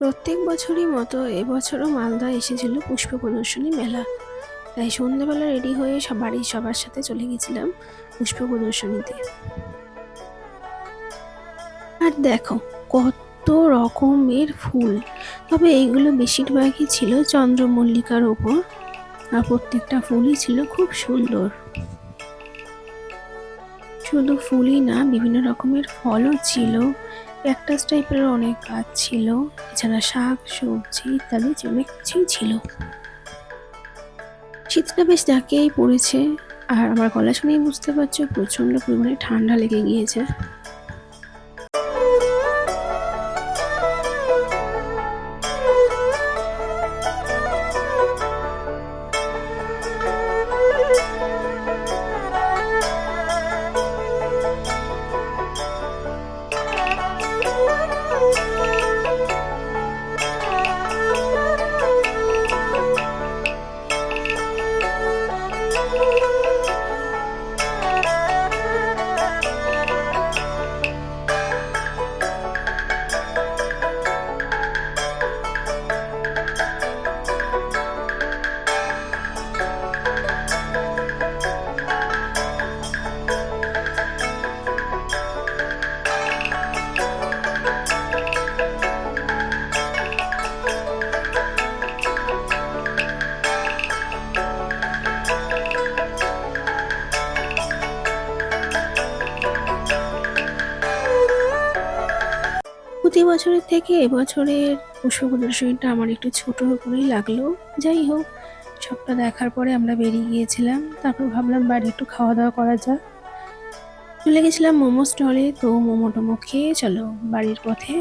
প্রত্যেক বছরই মতো এবছরও মালদা এসেছিল পুষ্প প্রদর্শনী মেলা। তাই সন্ধ্যেবেলা রেডি হয়ে বাড়ির সবার সাথে চলে গেছিলাম পুষ্প প্রদর্শনীতে। আর দেখো, কত রকমের ফুল। তবে এইগুলো বেশিরভাগই ছিল চন্দ্রমল্লিকার ওপর, আর প্রত্যেকটা ফুলই ছিল খুব সুন্দর। শুধু ফুলই না, বিভিন্ন রকমের ফলও ছিল, ক্যাকটাস টাইপের অনেক গাছ ছিল, এছাড়া শাক সবজি ইত্যাদি অনেক কিছুই ছিল। শীতটা বেশ জাঁকিয়েই পড়েছে, আর আমার গলা শুনেই বুঝতে পারছো প্রচন্ড পরিমাণে ঠান্ডা লেগে গিয়েছে। প্রতি বছরের থেকে এবছরের পুষ্প প্রদর্শনীটা আমার একটু ছোট করেই লাগলো। যাই হোক, সবটা দেখার পরে আমরা বেরিয়ে গিয়েছিলাম। তারপর ভাবলাম বাড়ি একটু খাওয়া দাওয়া করা যাক। চলে গেছিলাম মোমো স্টলে, তো মোমো টোমো খেয়ে চলো বাড়ির পথে।